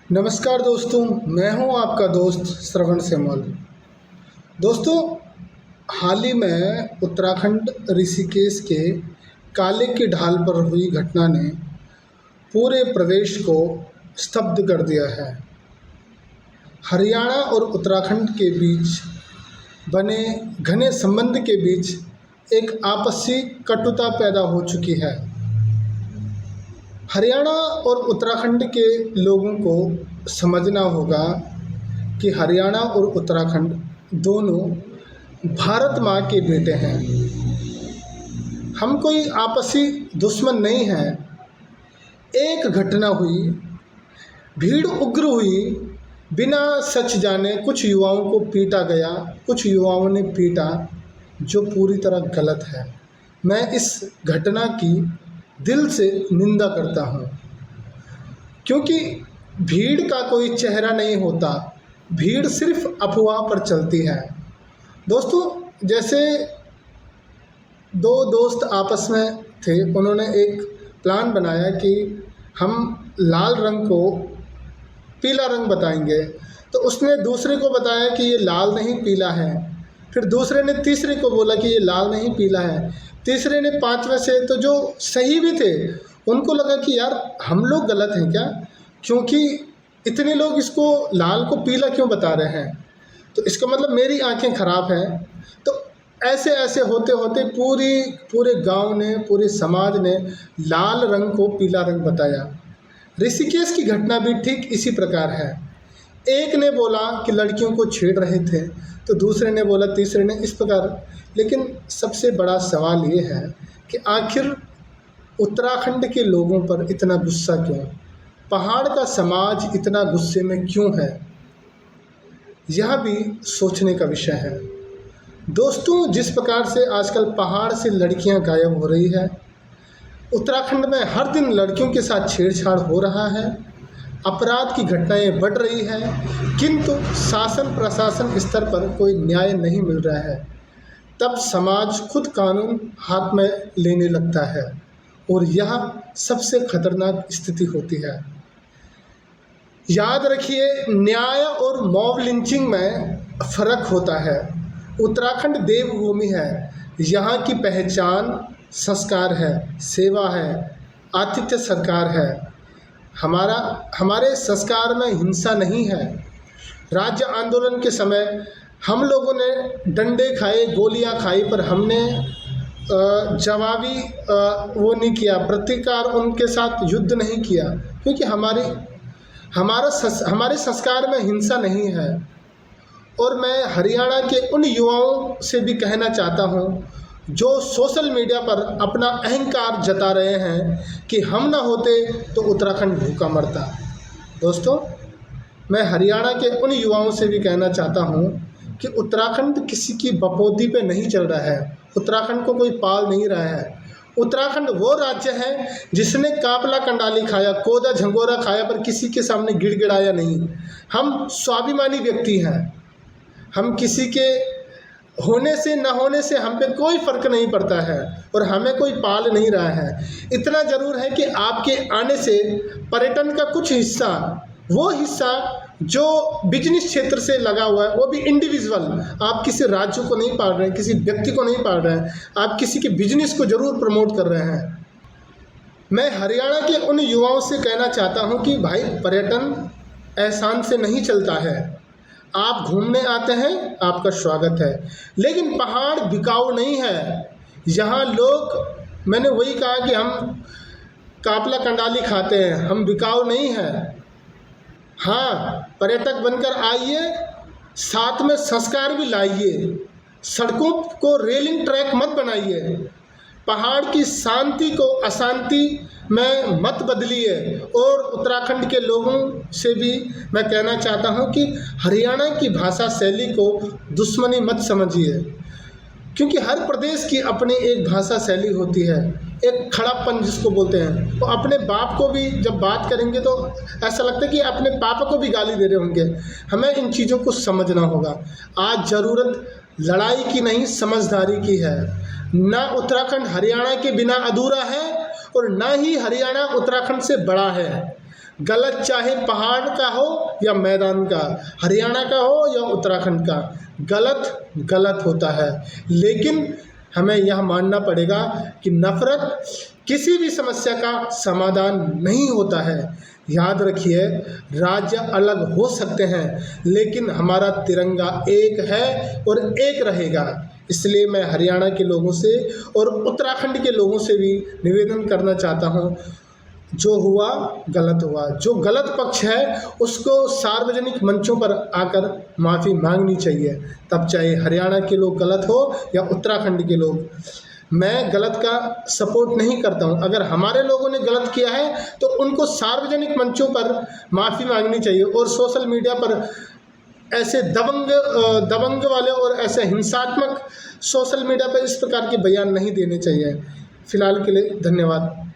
नमस्कार दोस्तों, मैं हूं आपका दोस्त श्रवण सेमल। दोस्तों, हाल ही में उत्तराखंड ऋषिकेश के काले की ढाल पर हुई घटना ने पूरे प्रदेश को स्तब्ध कर दिया है। हरियाणा और उत्तराखंड के बीच बने घने संबंध के बीच एक आपसी कटुता पैदा हो चुकी है। हरियाणा और उत्तराखंड के लोगों को समझना होगा कि हरियाणा और उत्तराखंड दोनों भारत माँ के बेटे हैं। हम कोई आपसी दुश्मन नहीं हैं। एक घटना हुई, भीड़ उग्र हुई, बिना सच जाने कुछ युवाओं को पीटा गया, कुछ युवाओं ने पीटा, जो पूरी तरह गलत है। मैं इस घटना की दिल से निंदा करता हूँ, क्योंकि भीड़ का कोई चेहरा नहीं होता, भीड़ सिर्फ अफवाह पर चलती है। दोस्तों, जैसे दो दोस्त आपस में थे, उन्होंने एक प्लान बनाया कि हम लाल रंग को पीला रंग बताएंगे। तो उसने दूसरे को बताया कि ये लाल नहीं पीला है, फिर दूसरे ने तीसरे को बोला कि ये लाल नहीं पीला है, तीसरे ने पांचवें से। तो जो सही भी थे उनको लगा कि यार हम लोग गलत हैं क्या, क्योंकि इतने लोग इसको लाल को पीला क्यों बता रहे हैं, तो इसका मतलब मेरी आंखें खराब हैं। तो ऐसे ऐसे होते होते पूरे गांव ने, पूरे समाज ने लाल रंग को पीला रंग बताया। ऋषिकेश की घटना भी ठीक इसी प्रकार है। एक ने बोला कि लड़कियों को छेड़ रहे थे, तो दूसरे ने बोला, तीसरे ने, इस प्रकार। लेकिन सबसे बड़ा सवाल ये है कि आखिर उत्तराखंड के लोगों पर इतना गुस्सा क्यों, पहाड़ का समाज इतना गुस्से में क्यों है, यह भी सोचने का विषय है। दोस्तों, जिस प्रकार से आजकल पहाड़ से लड़कियां गायब हो रही है, उत्तराखंड में हर दिन लड़कियों के साथ छेड़छाड़ हो रहा है, अपराध की घटनाएं बढ़ रही हैं, किंतु शासन प्रशासन स्तर पर कोई न्याय नहीं मिल रहा है, तब समाज खुद कानून हाथ में लेने लगता है, और यह सबसे खतरनाक स्थिति होती है। याद रखिए, न्याय और मॉब लिंचिंग में फर्क होता है। उत्तराखंड देवभूमि है, यहाँ की पहचान संस्कार है, सेवा है, आतिथ्य सरकार है। हमारे संस्कार में हिंसा नहीं है। राज्य आंदोलन के समय हम लोगों ने डंडे खाए, गोलियां खाई, पर हमने जवाबी वो नहीं किया, प्रतिकार उनके साथ युद्ध नहीं किया, क्योंकि हमारे संस्कार में हिंसा नहीं है। और मैं हरियाणा के उन युवाओं से भी कहना चाहता हूँ जो सोशल मीडिया पर अपना अहंकार जता रहे हैं कि हम ना होते तो उत्तराखंड भूखा मरता। दोस्तों, मैं हरियाणा के उन युवाओं से भी कहना चाहता हूँ कि उत्तराखंड किसी की बपोदी पे नहीं चल रहा है, उत्तराखंड को कोई पाल नहीं रहा है। उत्तराखंड वो राज्य है जिसने कापला कंडाली खाया, कोदा झंगोरा खाया, पर किसी के सामने गिड़गिड़ाया नहीं। हम स्वाभिमानी व्यक्ति हैं, हम किसी के होने से न होने से हम पे कोई फ़र्क नहीं पड़ता है, और हमें कोई पाल नहीं रहा है। इतना ज़रूर है कि आपके आने से पर्यटन का कुछ हिस्सा, वो हिस्सा जो बिजनेस क्षेत्र से लगा हुआ है, वो भी इंडिविजुअल, आप किसी राज्य को नहीं पाल रहे हैं, किसी व्यक्ति को नहीं पाल रहे हैं, आप किसी के बिजनेस को ज़रूर प्रमोट कर रहे हैं। मैं हरियाणा के उन युवाओं से कहना चाहता हूँ कि भाई, पर्यटन एहसान से नहीं चलता है। आप घूमने आते हैं, आपका स्वागत है, लेकिन पहाड़ बिकाऊ नहीं है। यहाँ लोग, मैंने वही कहा कि हम कापला कंडाली खाते हैं, हम बिकाऊ नहीं हैं। हाँ, पर्यटक बनकर आइए, साथ में संस्कार भी लाइए, सड़कों को रेलिंग ट्रैक मत बनाइए, पहाड़ की शांति को अशांति में मत बदलिए। और उत्तराखंड के लोगों से भी मैं कहना चाहता हूं कि हरियाणा की भाषा शैली को दुश्मनी मत समझिए, क्योंकि हर प्रदेश की अपनी एक भाषा शैली होती है, एक खड़ापन जिसको बोलते हैं। तो अपने बाप को भी जब बात करेंगे तो ऐसा लगता है कि अपने पापा को भी गाली दे रहे होंगे। हमें इन चीज़ों को समझना होगा। आज ज़रूरत लड़ाई की नहीं, समझदारी की है। ना उत्तराखंड हरियाणा के बिना अधूरा है, और ना ही हरियाणा उत्तराखंड से बड़ा है। गलत चाहे पहाड़ का हो या मैदान का, हरियाणा का हो या उत्तराखंड का, गलत गलत होता है। लेकिन हमें यह मानना पड़ेगा कि नफ़रत किसी भी समस्या का समाधान नहीं होता है। याद रखिए, राज्य अलग हो सकते हैं लेकिन हमारा तिरंगा एक है और एक रहेगा। इसलिए मैं हरियाणा के लोगों से और उत्तराखंड के लोगों से भी निवेदन करना चाहता हूँ, जो हुआ गलत हुआ, जो गलत पक्ष है उसको सार्वजनिक मंचों पर आकर माफ़ी मांगनी चाहिए, तब चाहे हरियाणा के लोग गलत हो या उत्तराखंड के लोग। मैं गलत का सपोर्ट नहीं करता हूं। अगर हमारे लोगों ने गलत किया है तो उनको सार्वजनिक मंचों पर माफ़ी मांगनी चाहिए और सोशल मीडिया पर ऐसे दबंग वाले और ऐसे हिंसात्मक सोशल मीडिया पर इस प्रकार के बयान नहीं देने चाहिए। फ़िलहाल के लिए धन्यवाद।